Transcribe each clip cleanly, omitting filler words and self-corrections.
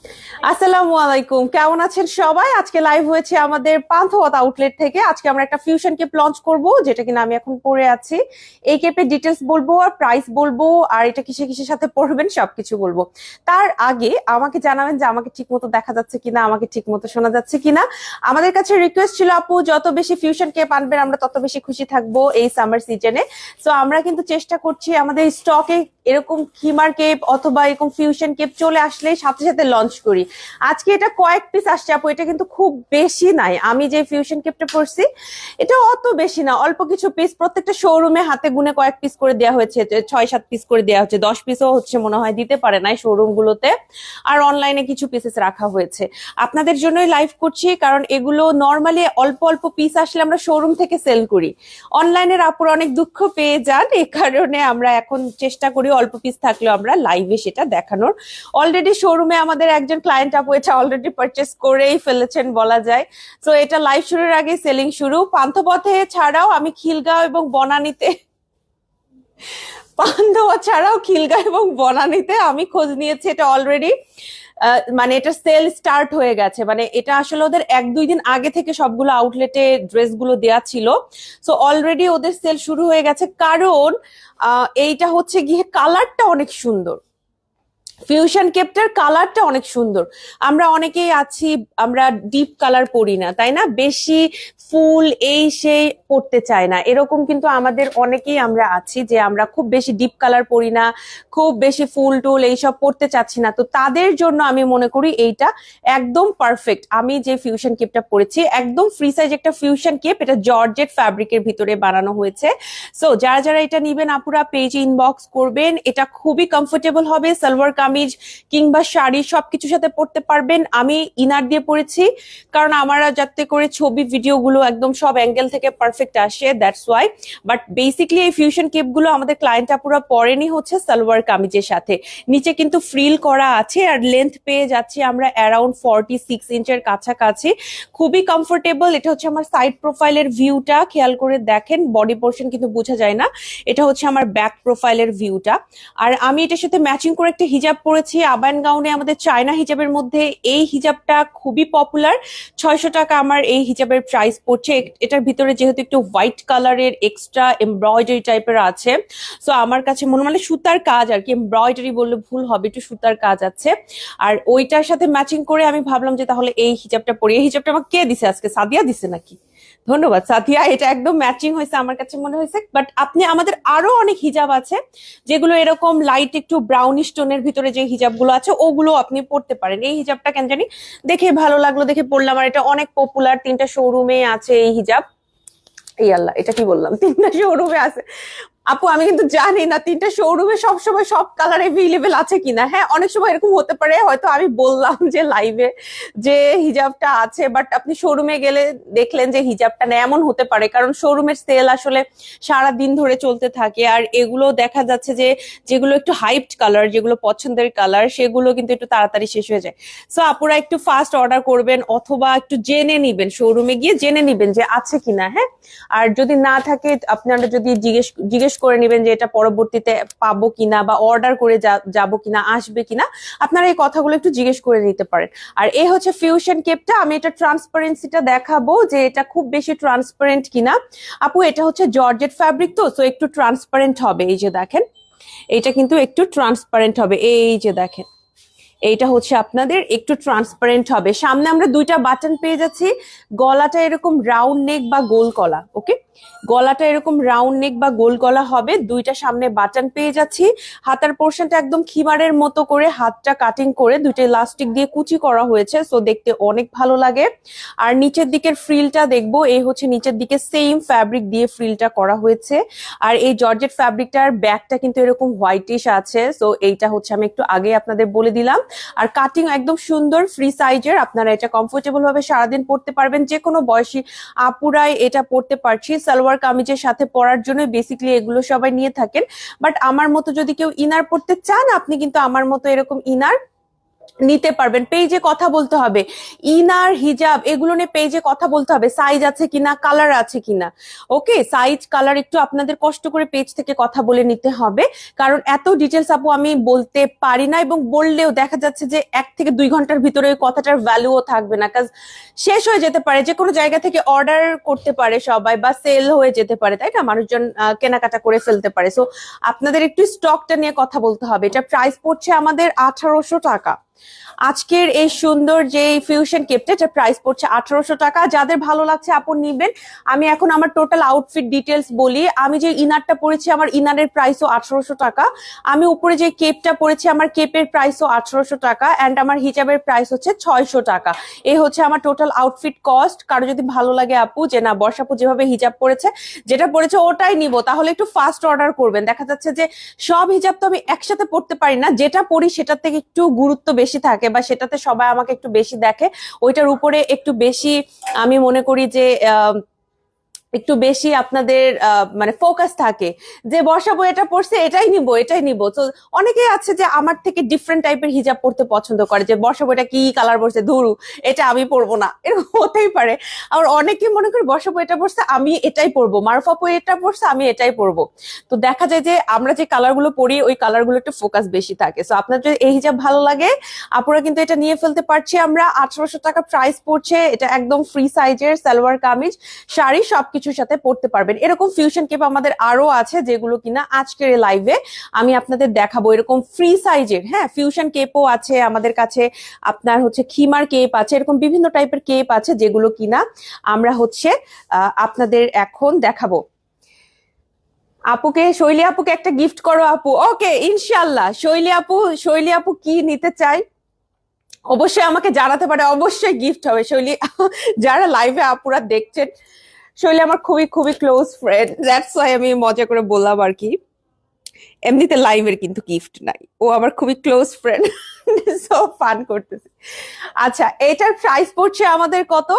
আসসালামু আলাইকুম, কেমন আছেন সবাই? আজকে লাইভ হয়েছে আমাদের পান্থপথ আউটলেট থেকে। আজকে আমরা একটা ফিউশন কেপ লঞ্চ করব, যেটা কিনা আমি এখন পরে আছি। এই কেপের ডিটেলস বলবো আর প্রাইস বলবো, আর এটা কিসে কিসের সাথে পরবেন সবকিছু বলবো। তার আগে আমাকে জানাবেন যে আমাকে ঠিক মতো দেখা যাচ্ছে কিনা, আমাকে ঠিক মতো শোনা যাচ্ছে কিনা। আমাদের কাছে রিকোয়েস্ট ছিল, আপু যত বেশি ফিউশন কেপ আনবেন আমরা তত বেশি খুশি থাকবো এই সামার সিজনে। সো আমরা কিন্তু চেষ্টা করছি আমাদের স্টকে এরকম খিমার কেপ অথবা এরকম ফিউশন কেপ চলে আসলে সাথে সাথে লঞ্চ করি। আজকে এটা কয়েক পিস আসছে আপু, এটা কিন্তু খুব বেশি নাই। আমি যে ফিউশন কেপটা পরছি এটা অত বেশি না, অল্প কিছু পিস। প্রত্যেকটা শোরুমে হাতে গুনে কয়েক পিস করে দেওয়া হয়েছে, 6-7 পিস করে দেওয়া হচ্ছে, 10 পিসও হচ্ছে মনে হয়, দিতে পারে নাই শোরুম গুলোতে। আর অনলাইনে কিছু পিসেস রাখা হয়েছে। আপনাদের জন্যই লাইভ করছি, কারণ এগুলো নর্মালি অল্প অল্প পিস আসলে আমরা শোরুম থেকে সেল করি। অনলাইনের আপুর অনেক দুঃখ পেয়ে যান, এই কারণে আমরা এখন চেষ্টা করি অল্প পিস থাকলেও আমরা লাইভে সেটা দেখানোর। অলরেডি শোরুমে আমাদের একজন ক্লায়েন্ট আপু এটা অলরেডি পারচেস করেই ফেলেছেন বলা যায়। তো এটা লাইভ শুরুর আগে সেলিং শুরু। পান্থপথে ছাড়াও আমি খিলগাঁও এবং বনানীতে পান্থপথ ছাড়াও খিলগাঁও এবং বনানীতে আমি খোঁজ নিয়েছি, এটা অলরেডি মানে এটা সেল স্টার্ট হয়ে গেছে। মানে এটা আসলে ওদের 1-2 দিন আগে থেকে সবগুলো আউটলেটে ড্রেসগুলো দেয়া ছিল। সো অলরেডি ওদের সেল শুরু হয়ে গেছে, কারণ এইটা হচ্ছে গিয়ে কালারটা অনেক সুন্দর। ফিউশন কেপটার কালারটা অনেক সুন্দর। আমরা অনেকেই আছি, আমরা ডিপ কালার পরি না, তাই না? বেশি ফুল এই সেই পড়তে চাই না, এরকম কিন্তু আমাদের অনেকেই আমরা আছি যে আমরা খুব বেশি ডিপ কালার পরি না, খুব বেশি ফুল টুল এইসব পড়তে চাচ্ছি না। তো তাদের জন্য আমি মনে করি এইটা একদম পারফেক্ট। আমি যে ফিউশন কেপটা পরেছি একদম ফ্রি সাইজ একটা ফিউশন কেপ, এটা জর্জেট ফ্যাব্রিকের ভিতরে বানানো হয়েছে। সো যারা যারা এটা নিবেন আপুরা পেজে ইনবক্স করবেন। এটা খুবই কমফোর্টেবল হবে, সালোয়ার কামিজ কিংবা শাড়ি সবকিছুর সাথে পরতে পারবেন। আমি ইনার দিয়ে পরেছি, কারণ আমরা যাতে করে ছবি ভিডিও গুলো একদম সব অ্যাঙ্গেল থেকে পারফেক্ট আসে, দ্যাটস ওয়াই। বাট বেসিকলি এই ফিউশন কেপ গুলো আমাদের ক্লায়েন্ট আপুরা পরেনি হচ্ছে সালোয়ার কামিজের সাথে। নিচে কিন্তু ফ্রিল করা আছে, আর লেন্থ পেয়ে যাচ্ছি আমরা অ্যারাউন্ড 46 ইঞ্চের কাছাকাছি। খুবই কমফোর্টেবল। এটা হচ্ছে আমার সাইড প্রোফাইলের ভিউটা, খেয়াল করে দেখেন, বডি পোর্শন কিন্তু বোঝা যায় না। এটা হচ্ছে আমার ব্যাক প্রোফাইলের ভিউটা। আর আমি এটার সাথে ম্যাচিং করে একটা হিজাব পরেছি, আবান গাউনে আমাদের চায়না হিজাবের মধ্যে এই হিজাবটা খুবই পপুলার। 600 টাকা আমার এই হিজাবের প্রাইস পড়ছে। এটার ভিতরে যেহেতু একটু হোয়াইট কালারের এক্সট্রা এমব্রয়ডারি টাইপের আছে, সো আমার কাছে মনে মানে সুতার কাজ আর কি, এমব্রয়ডারি বললে ভুল হবে, একটু সুতার কাজ আছে। আর ওইটার সাথে ম্যাচিং করে আমি ভাবলাম যে তাহলে এই হিজাবটা পরি। এই হিজাবটা আমাকে কে দিছে আজকে? সাদিয়া দিছে নাকি? ধন্যবাদ সাথিয়া, এটা একদম ম্যাচিং হয়েছে আমার কাছে মনে হয়েছে। বাট আপনি আমাদের আরো অনেক হিজাব আছে যেগুলো এরকম লাইট একটু ব্রাউনিশ টোনের ভিতরে যে হিজাব গুলো আছে ওগুলো আপনি পড়তে পারেন। এই হিজাবটা কেন জানি দেখে ভালো লাগলো, দেখে পড়লাম। আর এটা অনেক পপুলার, 3টা শোরুমে আছে এই হিজাব। এই আল্লাহ, এটা কি বললাম, 3টা শোরুমে আছে। আপু আমি কিন্তু জানি না 3টা শোরুমে সবসময় সব কালার এভেলেবেল আছে কিনা। হ্যাঁ, অনেক সময় এরকম হতে পারে, হয়তো আমি বললাম যে লাইভে যে হিজাবটা আছে, বাট আপনি শোরুমে গেলে দেখলেন যে হিজাবটা না, এমন হতে পারে। কারণ শোরুমের সেল আসলে সারা দিন ধরে চলতে থাকে, আর এগুলো দেখা যাচ্ছে যে যেগুলো একটু হাইপড কালার, যেগুলো পছন্দের কালার, সেগুলো কিন্তু একটু তাড়াতাড়ি শেষ হয়ে যায়। সো আপুরা একটু ফাস্ট অর্ডার করবেন, অথবা একটু জেনে নিবেন, শোরুমে গিয়ে জেনে নিবেন যে আছে কিনা। হ্যাঁ, আর যদি না থাকে আপনারা যদি জিজ্ঞেস জিজ্ঞেস করে নিবেন যে এটা পরবর্তীতে পাবো কিনা, বা অর্ডার করে যাবো কিনা, আসবে কিনা, আপনারা এই কথাগুলো একটু জিজ্ঞেস করে নিতে পারেন। আর এই হচ্ছে ফিউশন কেপটা। আমি এটা ট্রান্সপারেন্সিটা দেখাবো যে এটা খুব বেশি ট্রান্সপারেন্ট কিনা। আপু এটা হচ্ছে জর্জেট ফ্যাব্রিক, তো সো একটু ট্রান্সপারেন্ট হবে। এই যে দেখেন, এইটা কিন্তু একটু ট্রান্সপারেন্ট হবে। এই যে দেখেন, এইটা হচ্ছে আপনাদের একটু ট্রান্সপারেন্ট হবে। সামনে আমরা 2টা বাটন পেয়ে যাচ্ছি। গলাটা এরকম রাউন্ড নেক বা গোল গলা, ওকে, গলাটা এরকম রাউন্ড নেক বা গোল গলা হবে। 2টা সামনে বাটন পেয়ে যাচ্ছি। হাতার পোর্শনটা একদম খিমারের মতো করে হাতটা কাটিং করে 2টা ইলাস্টিক দিয়ে কুচি করা হয়েছে, সো দেখতে অনেক ভালো লাগে। আর নিচের দিকের ফ্রিলটা দেখবো, এই হচ্ছে নিচের দিকে সেম ফ্যাব্রিক দিয়ে ফ্রিলটা করা হয়েছে। আর এই জর্জেট ফ্যাব্রিকটার ব্যাকটা কিন্তু এরকম হোয়াইটিশ আছে, সো এইটা হচ্ছে আমি একটু আগে আপনাদের বলে দিলাম। আর কাটিং একদম সুন্দর, ফ্রি সাইজের। আপনারা এটা কমফোর্টেবল ভাবে সারাদিন পড়তে পারবেন, যে কোনো বয়সী আপুরাই এটা পড়তে পারছি। সালোয়ার কামিজের সাথে পরার জন্য বেসিক্যালি এগুলো সবাই নিয়ে থাকেন। বাট আমার মতো যদি কেউ ইনার পড়তে চান, আপনি কিন্তু আমার মতো এরকম ইনার নিতে পারবেন। পেজে কথা বলতে হবে, ইনার হিজাব এগুলো নিয়ে পেজে কথা বলতে হবে, সাইজ আছে কিনা, কালার আছে কিনা। ওকে, সাইজ কালার একটু আপনাদের কষ্ট করে পেজ থেকে কথা বলে নিতে হবে, কারণ এত ডিটেলস আপু আমি বলতে পারি না, এবং বললেও দেখা যাচ্ছে যে 1 থেকে 2 ঘন্টার ভিতরে ওই কথাটার ভ্যালুও থাকবে না, কাজ শেষ হয়ে যেতে পারে, যে কোনো জায়গা থেকে অর্ডার করতে পারে সবাই, বা সেল হয়ে যেতে পারে, তাই না, মানুষজন কেনাকাটা করে ফেলতে পারে। সো আপনাদের একটু স্টকটা নিয়ে কথা বলতে হবে। এটা প্রাইস পড়ছে আমাদের 1800 টাকা। আজকের এই সুন্দর যে ফিউশন কেপটা, এটা প্রাইস পড়ছে 1800 টাকা। যাদের ভালো লাগছে আপু নিবেন। আমি এখন আমার টোটাল আউটফিট ডিটেলস বলি। আমি যে ইনারটা পরেছি, আমার ইনারের প্রাইসও 1800 টাকা। আমি উপরে যে কেপটা পরেছি, আমার কেপের প্রাইসও 1800 টাকা, এন্ড আমার হিজাবের প্রাইস হচ্ছে 600 টাকা। এই হচ্ছে আমার টোটাল আউটফিট কস্ট। কারো যদি ভালো লাগে আপু যে না বর্ষাপু যেভাবে হিজাব পরেছে, যেটা পরেছে ওটাই নিব, তাহলে একটু ফাস্ট অর্ডার করবেন। দেখা যাচ্ছে যে সব হিজাব তো আমি একসাথে পড়তে পারি না, যেটা পরি সেটার থেকে একটু গুরুত্ব বেশি থাকে, বা সেটাতে সবাই আমাকে একটু বেশি দেখে, ওইটার উপরে একটু বেশি আমি মনে করি যে একটু বেশি আপনাদের মানে ফোকাস থাকে, যে বর্ষাবো এটা পড়ছে এটাই নিব এটাই নিব। তো অনেকেই আছে যে আমার থেকে ডিফারেন্ট টাইপের হিজাব পড়তে পছন্দ করে, যে বর্ষাবো এটা কি কালার পড়ছে, ধুরু এটা আমি পরবো না, এরকম হতেই পারে। আর অনেকে মনে করে বর্ষাবো এটা পড়ছে আমি এটাই পরবো, মারুফাপু এটা পড়ছে আমি এটাই পরবো। তো দেখা যায় যে আমরা যে কালার গুলো পরি ওই কালার গুলো একটু ফোকাস বেশি থাকে। সো আপনার যদি এই হিজাব ভালো লাগে আপুরা কিন্তু এটা নিয়ে ফেলতে পারছি আমরা। 1800 টাকা প্রাইস পড়ছে। এটা একদম ফ্রি সাইজের সালোয়ার কামিজ শাড়ি সবকিছুর সাথে পড়তে পারবেন। এরকম ফিউশন কেপ আমাদের আরো আছে, যেগুলো কিনা আজকের লাইভে আমি আপনাদের দেখাবো। এরকম ফ্রি সাইজের হ্যাঁ ফিউশন কেপও আছে আমাদের কাছে, আপনার হচ্ছে খিমার কেপ আছে, এরকম বিভিন্ন টাইপের কেপ আছে, যেগুলো কিনা আমরা হচ্ছে আপনাদের এখন দেখাবো। আপুকে, শৈলী আপুকে একটা গিফট করো আপু। ওকে, ইনশাল্লাহ। শৈলী আপু কি নিতে চাই অবশ্যই আমাকে জানাতে পারে, অবশ্যই গিফট হবে। শৈলী, যারা লাইভে আপুরা দেখছেন, শৈলী আমার খুবই খুবই ক্লোজ ফ্রেন্ড, দ্যাটস ওয়াই আমি মজা করে বললাম আর কি। এমনিতে লাইভের কিন্তু গিফট নাই, ও আমার খুবই ক্লোজ ফ্রেন্ড, সো ফান করতেছে। আচ্ছা, এটার প্রাইস পড়ছে আমাদের কত?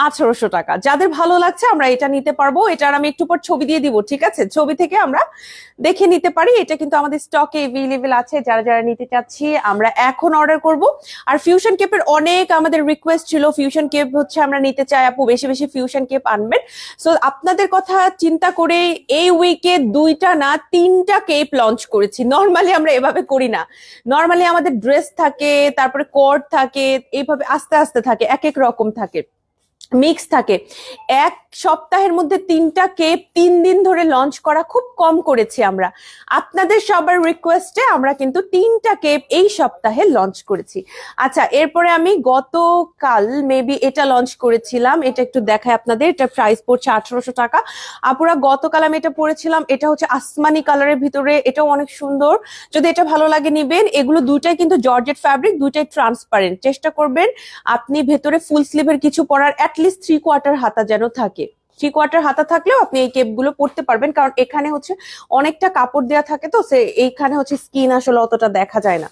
1800 টাকা। যাদের ভালো লাগছে আমরা এটা নিতে পারবো। এটার আমি একটু পর ছবি দিয়ে দিব, ঠিক আছে? ছবি থেকে আমরা দেখে নিতে পারি। এটা কিন্তু আমাদের স্টকে এভেলেবেল আছে, যারা যারা নিতে চাচ্ছি আমরা এখন অর্ডার করব। আর ফিউশন কেপের অনেক আমাদের রিকোয়েস্ট ছিল, ফিউশন কেপ হচ্ছে আমরা নিতে চাই আপু, বেশি বেশি ফিউশন কেপ আনবেন। সো আপনাদের কথা চিন্তা করে এই উইকে 2টা না 3টা কেপ লঞ্চ করেছি। নর্মালি আমরা এভাবে করি না, নর্মালি আমাদের ড্রেস থাকে, তারপরে কোট থাকে, এইভাবে আস্তে আস্তে থাকে, এক এক রকম থাকে, মিক্স থাকে। এক সপ্তাহের মধ্যে 3টা কেপ 3 দিন ধরে লঞ্চ করা খুব কম করেছি আমরা। আপনাদের সবার রিকোয়েস্টে আমরা কিন্তু 3টা কেপ এই সপ্তাহে লঞ্চ করেছি। আচ্ছা, এরপরে আমি গতকাল মেবি এটা লঞ্চ করেছিলাম, এটা একটু দেখাই আপনাদের। এটা প্রাইস পড়ছে 1800 টাকা। আপুরা, গতকাল আমি এটা পরেছিলাম, এটা হচ্ছে আসমানি কালারের ভিতরে, এটাও অনেক সুন্দর। যদি এটা ভালো লাগে নিবেন। এগুলো দুইটাই কিন্তু জর্জেট ফ্যাব্রিক, দুইটাই ট্রান্সপারেন্ট। চেষ্টা করবেন আপনি ভেতরে ফুল স্লিভের কিছু পরার, অ্যাটলিস্ট 3/4 হাতা যেন থাকে। 3/4 হাতা থাকলেও আপনি এই কেপ গুলো পরতে পারবেন, কারণ এখানে হচ্ছে অনেকটা কাপড় দেওয়া থাকে, তো এইখানে হচ্ছে স্কিন আসলে অতটা দেখা যায় না।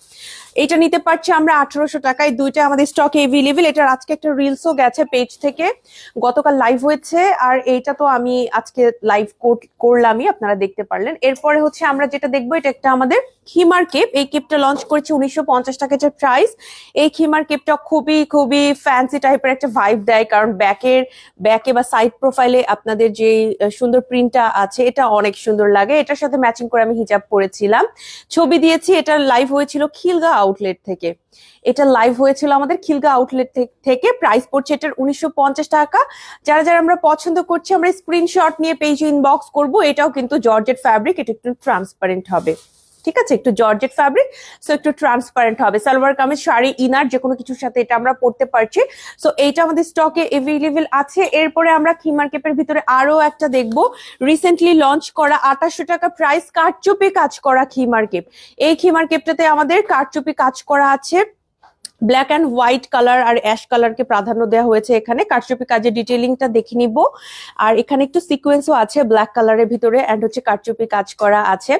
এটা নিতে পারছি আমরা 1800 টাকায়। দুইটা আমাদের স্টকে এভেলেবেল। এটার আজকে একটা রিলসও গেছে পেজ থেকে, গতকাল লাইভ হয়েছে, আর এইটা তো আমি আজকে লাইভ করলামই, আপনারা দেখতে পারলেন। এরপরে হচ্ছে আমরা যেটা দেখবো, এটা একটা আমাদের খিমার কেপ। এই কেপটা লঞ্চ করেছি 1950 টাকা যে প্রাইস। এই খিমার কেপটা খুবই খুবই ফ্যান্সি টাইপের একটা ভাইব দেয়, কারণ ব্যাকে বা সাইড প্রোফাইলে আপনাদের যে সুন্দর প্রিন্টটা আছে এটা অনেক সুন্দর লাগে। এটার সাথে ম্যাচিং করে আমি হিজাব পরেছিলাম, ছবি দিয়েছি। এটা লাইভ হয়েছিল খিলগা আউটলেট থেকে। এটা লাইভ হয়েছিল আমাদের খিলগা আউটলেট থেকে। প্রাইস পড়ছে এটার 1950 টাকা। যারা যারা আমরা পছন্দ করছি আমরা স্ক্রিনশট নিয়ে পেজে ইনবক্স করব। এটাও কিন্তু জর্জেট ফ্যাব্রিক, এটা একটু ট্রান্সপারেন্ট হবে, ঠিক আছে? একটু জর্জেট ফ্যাব্রিক, সো একটু ট্রান্সপারেন্ট হবে। সালোয়ার কামিজ, শাড়ি, ইনার যে কোনো কিছুর সাথে এটা আমরা পরতে পারছি। সো এইটা আমাদের স্টকে এভেলেবেল আছে। এরপরে আমরা খিমার কেপের ভিতরে আরো একটা দেখবো, রিসেন্টলি লঞ্চ করা 2800 টাকা প্রাইস, কারচুপি কাজ করা খিমার কেপ। এই খিমার কেপটাতে আমাদের কারচুপি কাজ করা আছে, ব্ল্যাক অ্যান্ড হোয়াইট কালার আর অ্যাশ কালারকে প্রাধান্য দেওয়া হয়েছে এখানে। কারচুপি কাজের ডিটেইলিংটা দেখে নিব। আর এখানে একটু সিকোয়েন্সও আছে ব্ল্যাক কালারের ভিতরে, এন্ড হচ্ছে কারচুপি কাজ করা আছে।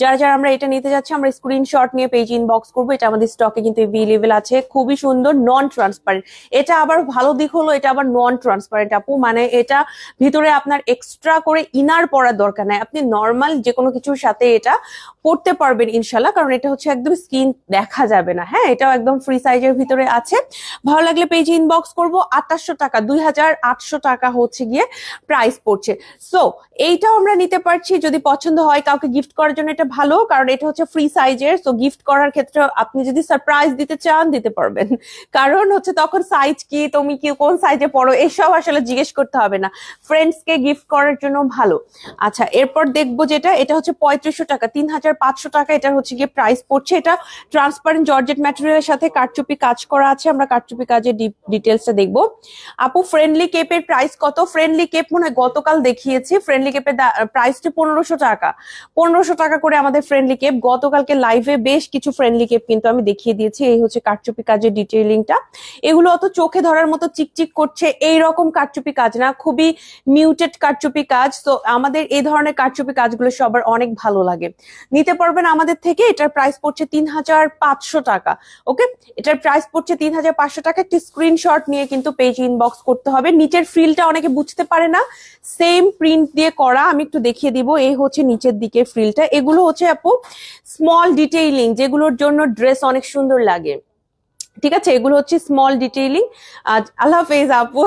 যারা যারা আমরা এটা নিতে যাচ্ছি আমরা স্ক্রিনশট নিয়ে পেজ ইনবক্স করবো। এটা আমাদের স্টকে কিন্তু এভেলেবেল আছে, খুবই সুন্দর, নন ট্রান্সপারেন্ট। এটা আবার ভালো দিক হলো এটা আবার নন ট্রান্সপারেন্ট আপু, মানে এটা ভিতরে আপনার এক্সট্রা করে ইনার পরার দরকার নাই, আপনি নর্মাল যে কোনো কিছুর সাথে এটা পরতে পারবেন ইনশাল্লাহ, কারণ এটা হচ্ছে একদম স্কিন দেখা যাবে না। হ্যাঁ, এটাও একদম ফ্রি সাইজ সাইজের ভিতরে আছে। ভালো লাগলে পেজে ইনবক্স করবো। 2800 টাকা, 2800 টাকা হচ্ছে গিয়ে প্রাইস পড়ছে। সো এইটাও আমরা নিতে পারছি, যদি পছন্দ হয় কাউকে গিফট করার জন্য এটা ভালো, কারণ এটা হচ্ছে ফ্রি সাইজের। সো গিফট করার ক্ষেত্রে আপনি যদি সারপ্রাইজ দিতে চান দিতে পারবেন, কারণ হচ্ছে তখন সাইজ কি, তুমি কি কোন সাইজে পড়ো এসব আসলে জিজ্ঞেস করতে হবে না, ফ্রেন্ডস কে গিফট করার জন্য ভালো। আচ্ছা, এরপর দেখবো যেটা, এটা হচ্ছে 3500 টাকা, 3500 টাকা এটার হচ্ছে গিয়ে প্রাইস পড়ছে। এটা ট্রান্সপারেন্ট জর্জেট ম্যাটেরিয়ালের সাথে কারচুপি কাজ করা আছে। আমরা কারচুপি কাজের ডিটেলসটা দেখবো। আপু ফ্রেন্ডলি কেপের প্রাইস কত? ফ্রেন্ডলি কেপ মনে হয় গতকাল দেখিয়েছি। ফ্রেন্ডলি কেপের প্রাইসটি 1500 টাকা, 1500 টাকা করে আমাদের ফ্রেন্ডলি কেপ। গতকালকে লাইভে বেশ কিছু ফ্রেন্ডলি কেপ কিন্তু আমি দেখিয়ে দিয়েছি। এই হচ্ছে কারচুপি কাজের ডিটেইলিংটা। এগুলো অত চোখে ধরার মতো চিকচিক করছে এইরকম কারচুপি কাজ না, খুবই মিউটেড কারচুপি কাজ। তো আমাদের এই ধরনের কারচুপি কাজগুলো সবার অনেক ভালো লাগে, নিতে পারবেন আমাদের থেকে। এটার প্রাইস পড়ছে 3500 টাকা। ওকে, এটার প্রাইস পড়ছে 3500 টাকা। একটি স্ক্রিনশট নিয়ে কিন্তু পেজ ইনবক্স করতে হবে। নিচের ফ্রিলটা অনেকে বুঝতে পারে না, সেম প্রিন্ট দিয়ে করা, আমি একটু দেখিয়ে দিব। এই হচ্ছে নিচের দিকের ফ্রিলটা। এগুলো হচ্ছে আপু স্মল ডিটেইলিং, যেগুলোর জন্য ড্রেস অনেক সুন্দর লাগে। ঠিক আছে, এগুলো হচ্ছে স্মল ডিটেইলিং। আল্লাহ হাফেজ আপু।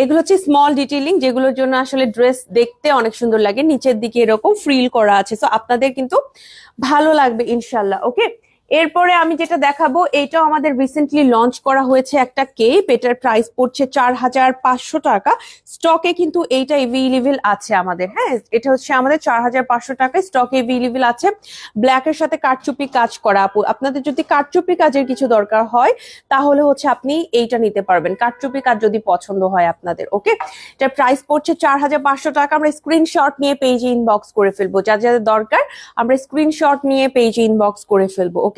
এগুলো হচ্ছে স্মল ডিটেইলিং, যেগুলোর জন্য আসলে ড্রেস দেখতে অনেক সুন্দর লাগে। নিচের দিকে এরকম ফ্রিল করা আছে, তো আপনাদের কিন্তু ভালো লাগবে ইনশাল্লাহ। ওকে, এরপরে আমি যেটা দেখাবো, এইটাও আমাদের রিসেন্টলি লঞ্চ করা হয়েছে একটা কেপ। এটার প্রাইস পড়ছে 4500 টাকা। স্টকে কিন্তু এইটা এভেইলেবল আছে আমাদের। হ্যাঁ, এটা হচ্ছে আমাদের 4500 টাকায় স্টকে এভেইলেবল আছে। ব্ল্যাকের সাথে কারচুপি কাজ করা। আপু আপনাদের যদি কারচুপি কাজের কিছু দরকার হয় তাহলে হচ্ছে আপনি এইটা নিতে পারবেন, কারচুপি কাজ যদি পছন্দ হয় আপনাদের। ওকে, এটার প্রাইস পড়ছে 4500 টাকা। আমরা স্ক্রিনশট নিয়ে পেজে ইনবক্স করে ফেলবো, যার যাদের দরকার আমরা স্ক্রিনশট নিয়ে পেজে ইনবক্স করে ফেলবো। ওকে,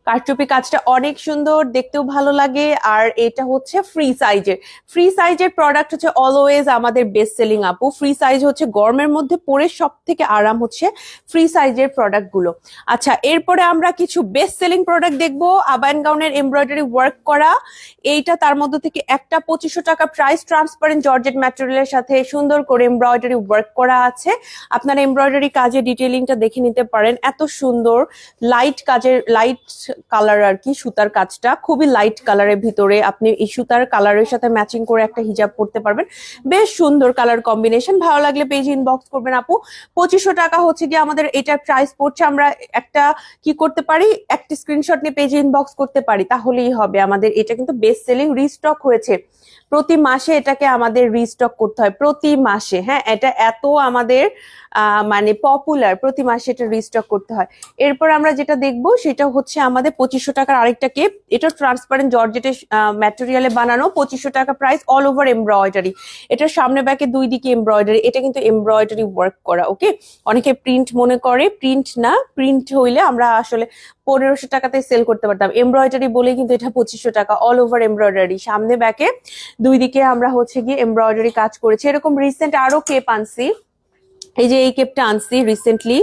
কারচুপি কাজটা অনেক সুন্দর, দেখতেও ভালো লাগে। আর এটা হচ্ছে ফ্রি সাইজের। ফ্রি সাইজের প্রোডাক্ট হচ্ছে অলওয়েজ আমাদের বেস্ট সেলিং আপু। ফ্রি সাইজ হচ্ছে গরমের মধ্যে পরে সব থেকে আরাম হচ্ছে ফ্রি সাইজের প্রোডাক্ট গুলো। আচ্ছা, এরপরে আমরা কিছু বেস্ট সেলিং প্রোডাক্ট দেখবো। আবায়ান গাউনের এমব্রয়ডারি ওয়ার্ক করা, এইটা তার মধ্যে থেকে একটা 2500 টাকা প্রাইস। ট্রান্সপারেন্ট জর্জেট ম্যাটেরিয়ালের সাথে সুন্দর করে এমব্রয়ডারি ওয়ার্ক করা আছে। আপনারা এমব্রয়ডারি কাজের ডিটেইলিংটা দেখে নিতে পারেন। এত সুন্দর লাইট কাজের, লাইট কালার আর কি, সুতার কাজটা খুবই লাইট কালারের ভিতরে আপনি এই সুতার কালারের সাথে ম্যাচিং করে একটা হিজাব পরতে পারবেন। বেশ সুন্দর কালার কম্বিনেশন। ভালো লাগলে পেজ ইনবক্স করবেন আপু। 2500 টাকা হচ্ছে গিয়ে আমাদের এটার প্রাইস পড়ছে। আমরা একটা কি করতে পারি, একটা স্ক্রিনশট নিয়ে পেজে ইনবক্স করতে পারি, তাহলেই হবে আমাদের। এটা কিন্তু বেস্ট সেলিং, রিস্টক হয়েছে। প্রতি মাসে এটাকে আমাদের রিস্টক করতে হয়, প্রতি মাসে। হ্যাঁ, এটা এত আমাদের মানে পপুলার, প্রতি মাসে এটা রিস্টক করতে হয়। এরপর আমরা যেটা দেখবো সেটা হচ্ছে আমাদের 2500 টাকার আরেকটা কেপ। এটা ট্রান্সপারেন্ট জর্জেটের ম্যাটেরিয়ালে বানানো, 2500 টাকা প্রাইস। অল ওভার এমব্রয়ডারি, এটার সামনে ব্যাকে দুই দিকে এমব্রয়ডারি। এটা কিন্তু এমব্রয়ডারি ওয়ার্ক করা। ওকে, অনেকে প্রিন্ট মনে করে, প্রিন্ট না, প্রিন্ট হইলে আমরা আসলে 1500 টাকাতে সেল করতে পারতাম। এমব্রয়ডারি বলে কিন্তু এটা 2500 টাকা। অল ওভার এমব্রয়ডারি, সামনে ব্যাকে দুই দিকে আমরা হচ্ছে গিয়ে এমব্রয়ডারি কাজ করেছি। এরকম রিসেন্ট আরো কেপ আনছি। এই যে এই কেপটা আনছি রিসেন্টলি,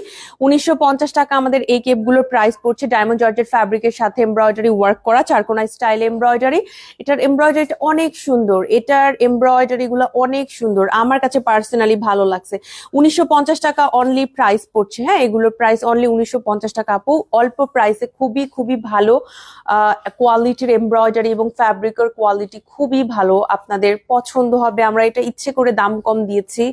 1950 টাকা আমাদের এই কেপগুলোর প্রাইস পড়ছে। ডায়মন্ড জর্জেট ফ্যাব্রিকের সাথে এমব্রয়ডারি ওয়ার্ক করা, চারকোনা স্টাইল এমব্রয়ডারি। এটার এমব্রয়ডারিটা অনেক সুন্দর, এটার এমব্রয়ডারি গুলো অনেক সুন্দর, আমার কাছে পার্সোনালি ভালো লাগছে। 1950 টাকা অনলি প্রাইস পড়ছে। হ্যাঁ, এগুলোর প্রাইস অনলি 1950 টাকা আপু। অল্প প্রাইসে খুবই খুবই ভালো কোয়ালিটির এমব্রয়ডারি এবং ফ্যাব্রিকের কোয়ালিটি খুবই ভালো, আপনাদের পছন্দ হবে। আমরা এটা ইচ্ছে করে দাম কম দিয়েছি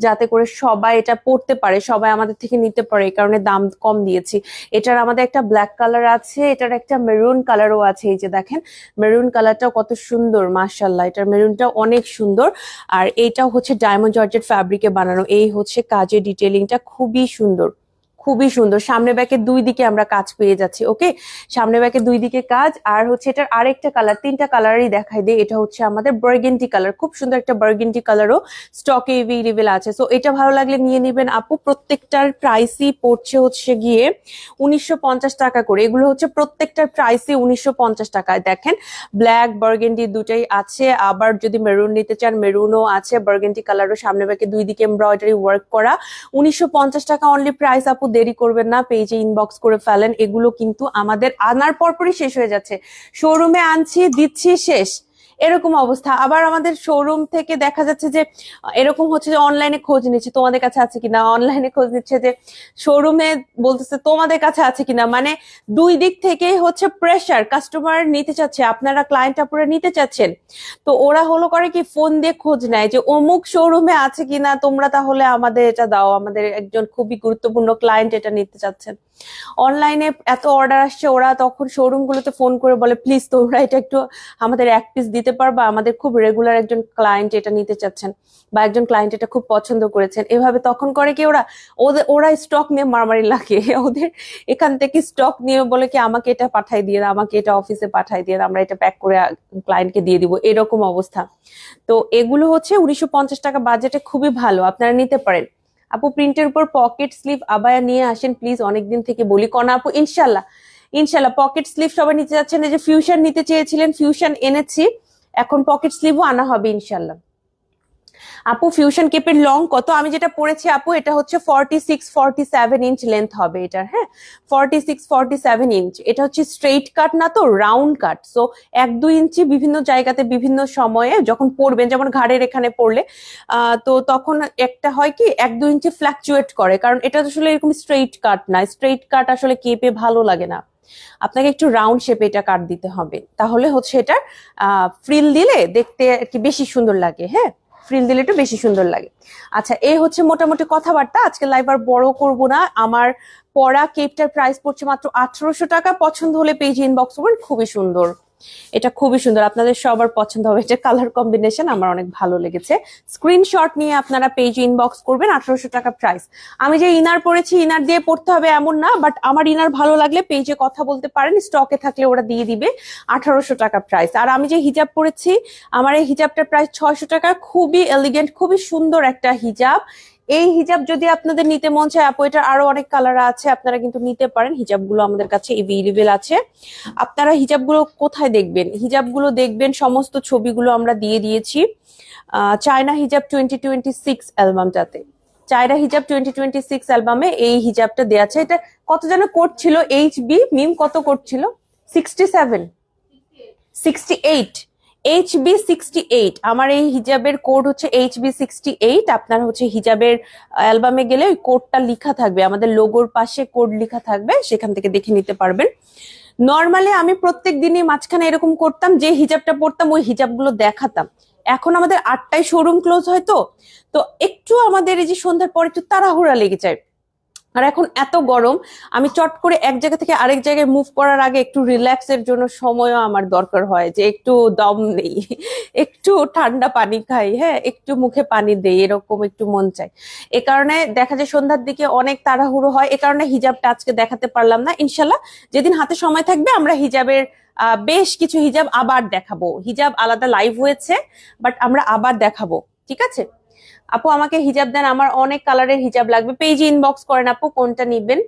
যাতে করে সবাই এটা পড়তে পারে, সবাই আমাদের থেকে নিতে পারে, এই কারণে দাম কম দিয়েছি। এটার আমাদের একটা ব্ল্যাক কালার আছে, এটার একটা মেরুন কালারও আছে। এই যে দেখেন মেরুন কালারটাও কত সুন্দর, মাশাআল্লাহ, এটার মেরুনটা অনেক সুন্দর। আর এইটাও হচ্ছে ডায়মন্ড জর্জেট ফ্যাব্রিকে বানানো। এই হচ্ছে কাজের ডিটেইলিংটা খুবই সুন্দর, খুবই সুন্দর। সামনে ব্যাকে দুই দিকে আমরা কাজ পেয়ে যাচ্ছি। ওকে, সামনে ব্যাকে দুই দিকে কাজ। আর হচ্ছে এটার আরেকটা কালার, তিনটা কালারই দেখাই দিই। এটা হচ্ছে আমাদের বার্গেন্ডি কালার, খুব সুন্দর একটা বার্গেন্ডি কালারও স্টকে এভেইলেবল আছে। সো এটা ভালো লাগলে নিয়ে নেবেন আপু। প্রত্যেকটার প্রাইসই পড়ছে হচ্ছে গিয়ে 1950 টাকা করে। এগুলো হচ্ছে প্রত্যেকটার প্রাইসই 1950 টাকায়। দেখেন ব্ল্যাক বার্গেন্ডি দুটাই আছে, আবার যদি মেরুন নিতে চান মেরুনও আছে, বার্গেন্ডি কালারও, সামনে ব্যাকে দুই দিকে এমব্রয়ডারি ওয়ার্ক করা। 1950 টাকা অনলি প্রাইস আপু। দেরি করবেন না, পেজে ইনবক্স করে ফেলেন। এগুলো কিন্তু আমাদের আনার পরপরই শেষ হয়ে যাচ্ছে। শোরুমে আনছি, দিচ্ছি, শেষ। এরকম অবস্থা। আবার আমাদের শোরুম থেকে দেখা যাচ্ছে যে এরকম হচ্ছে যে অনলাইনে খোঁজ নিচ্ছে তোমাদের কাছে আছে কিনা, অনলাইনে খোঁজ নিচ্ছে যে শোরুমে বলতেছে তোমাদের কাছে আছে কিনা। মানে দুই দিক থেকেই হচ্ছে প্রেসার, কাস্টমার নিতে চাচ্ছে, আপনারা ক্লায়েন্ট আপনারা নিতে চাচ্ছেন, তো ওরা হলো করে কি ফোন দিয়ে খোঁজ নেয় যে অমুক শোরুমে আছে কিনা, তোমরা তাহলে আমাদের এটা দাও, আমাদের একজন খুবই গুরুত্বপূর্ণ ক্লায়েন্ট এটা নিতে চাচ্ছেন। অনলাইনে এত অর্ডার আসছে, ওরা তখন শোরুম গুলোতে ফোন করে বলে প্লিজ তোমরা এটা একটু আমাদের এক পিস দিতে পারবা, আমাদের খুব রেগুলার একজন ক্লায়েন্ট এটা নিতে চাচ্ছেন বা একজন ক্লায়েন্ট এটা খুব পছন্দ করেছেন। এভাবে তখন করে কি ওরা স্টক নিয়ে মারামারি লাগে, ওদের এখান থেকে স্টক নিয়ে বলে কি আমাকে এটা পাঠাই দিয়ে, আমাকে এটা অফিসে পাঠাই দিয়ে, আমরা এটা প্যাক করে ক্লায়েন্টকে দিয়ে দিব, এরকম অবস্থা। তো এগুলো হচ্ছে 1950 টাকা বাজেটে খুবই ভালো, আপনারা নিতে পারেন। আপু প্রিন্টের উপর পকেট স্লিভ আবায়া নিয়ে আসেন প্লিজ, অনেকদিন থেকে বলি। কনা আপু ইনশাল্লাহ ইনশাল্লাহ পকেট স্লিভ সবাই নিতে যাচ্ছেন, এই যে ফিউশন নিতে চেয়েছিলেন, ফিউশন এনেছি, এখন পকেট স্লিভও আনা হবে ইনশাল্লাহ। আপু ফিউশন কেপের লং কত? আমি যেটা পড়েছি আপু এটা হচ্ছে 46-47 ইঞ্চ লেন্থ হবে এটার, হ্যাঁ 46-47 ইঞ্চ। এটা হচ্ছে স্ট্রেইট কাট না, তো রাউন্ড কাট, সো 1-2 ইঞ্চি বিভিন্ন জায়গাতে বিভিন্ন সময়ে যখন পরবেন, যেমন ঘাড়ের এখানে পড়লে তো তখন একটা হয় কি 1-2 ইঞ্চি ফ্ল্যাকচুয়েট করে, কারণ এটা আসলে এরকম স্ট্রেইট কাট না, স্ট্রেইট কাট আসলে কেপে ভালো লাগে না, আপনাকে একটু রাউন্ড শেপে এটা কাট দিতে হবে, তাহলে হচ্ছে এটা ফ্রিল দিলে দেখতে আর কি বেশি সুন্দর লাগে, হ্যাঁ ফ্রিল দিলে একটু বেশি সুন্দর লাগে। আচ্ছা এই হচ্ছে মোটামুটি কথাবার্তা, আজকে লাইভ আর বড় করব না। আমার পরা কেপটার প্রাইস পড়ছে মাত্র 1800 টাকা, পছন্দ হলে পেজে ইনবক্স করবেন, খুবই সুন্দর, এটা খুবই সুন্দর, আপনাদের সবার পছন্দ হবে, এটা কালার কম্বিনেশন আমার অনেক ভালো লেগেছে। স্ক্রিনশট নিয়ে আপনারা পেজে ইনবক্স করবেন, 1800 টাকা প্রাইস। আমি যে ইনার পরেছি ইনার দিয়ে পড়তে হবে এমন না, বাট আমার ইনার ভালো লাগলে পেজে কথা বলতে পারেন, স্টকে থাকলে ওরা দিয়ে দিবে, 1800 টাকা প্রাইস। আর আমি যে হিজাব পরেছি, আমার এই হিজাবটার প্রাইস 600 টাকা, খুবই এলিগেন্ট, খুবই সুন্দর একটা হিজাব। এই হিজাব যদি আপনাদের নিতে মন চায় আপু, এটার আরো অনেক কালার আছে, আপনারা কিন্তু নিতে পারেন, হিজাবগুলো আমাদের কাছে এভেলেবেল আছে। আপনারা হিজাবগুলো কোথায় দেখবেন? হিজাবগুলো দেখবেন সমস্ত ছবিগুলো আমরা দিয়ে দিয়েছি চায়না হিজাব 2026 অ্যালবামটাতে, চায়না হিজাব 2026 অ্যালবামে এই হিজাবটা দেয়া আছে। এটা কত যেন কোড ছিল, HB মিম কত কোড ছিল? 67, 68, HB68। আমার এই হিজাবের কোড হচ্ছে HB68। আপনার হচ্ছে হিজাবের অ্যালবামে গেলে ওই কোডটা লেখা থাকবে, আমাদের লোগোর পাশে কোড লেখা থাকবে, সেখান থেকে দেখে নিতে পারবেন। নর্মালি আমি প্রত্যেক দিনই মাঝখানে এরকম করতাম, যে হিজাবটা পরতাম ওই হিজাবগুলো দেখাতাম। এখন আমাদের 8টায় শোরুম ক্লোজ হয়, তো তো একটু আমাদের এই যে সন্ধ্যার পর একটু তাড়াহুড়া লেগে যায়। আর এখন এত গরম, আমি চট করে এক জায়গা থেকে আরেক জায়গায় মুভ করার আগে একটু রিল্যাক্স এর জন্য সময়ও আমার দরকার হয়, যে একটু দম নেই, একটু ঠান্ডা পানি খাই, হ্যাঁ একটু মুখে পানি দেই, এরকম একটু মন চাই। এ কারণে দেখা যায় সন্ধ্যার দিকে অনেক তাড়াহুড়ো হয়, এ কারণে হিজাবটা আজকে দেখাতে পারলাম না। ইনশাল্লাহ যেদিন হাতে সময় থাকবে আমরা হিজাবের বেশ কিছু হিজাব আবার দেখাবো। হিজাব আলাদা লাইভ হয়েছে, বাট আমরা আবার দেখাবো, ঠিক আছে? আপু আমাকে হিজাব দেন, আমার অনেক কালারের হিজাব লাগবে, পেজে ইনবক্স করেন আপু কোনটা নিবেন।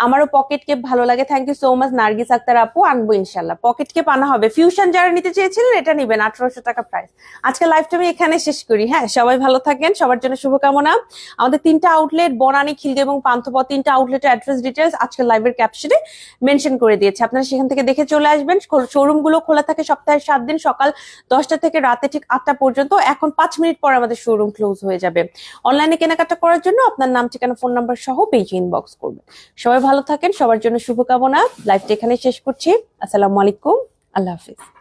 আমারও পকেট কেপ ভালো লাগে, thank you so much Nargis Akhtar আপু, আনবো ইনশাল্লাহ, পকেট কেপ আনা হবে। ফিউশন যারা নিতে চেয়েছিলেন এটা নিবেন, 1800 টাকা প্রাইস। আজকে লাইভটা আমি এখানে শেষ করি, হ্যাঁ সবাই ভালো থাকেন, সবার জন্য শুভকামনা। আমাদের 3টা আউটলেট বনানী, খিলগা এবং পান্থপথ, 3টা আউটলেটের অ্যাড্রেস ডিটেলস আজকে লাইভের ক্যাপশনে মেনশন করে দিয়েছে, আপনারা সেখান থেকে দেখে চলে আসবেন। শোরুম গুলো খোলা থাকে সপ্তাহে 7 দিন, সকাল 10টা থেকে রাতে ঠিক 8টা পর্যন্ত। এখন 5 মিনিট পর আমাদের শোরুম ক্লোজ হয়ে যাবে। অনলাইনে কেনাকাটা করার জন্য আপনার নাম, ঠিকানা, ফোন নাম্বার সহ পেজে ইনবক্স করবেন। সবাই ভালো থাকেন, সবার জন্য শুভকামনা। লাইভটা এখানে শেষ করছি, আসসালামু আলাইকুম, আল্লাহ হাফিজ।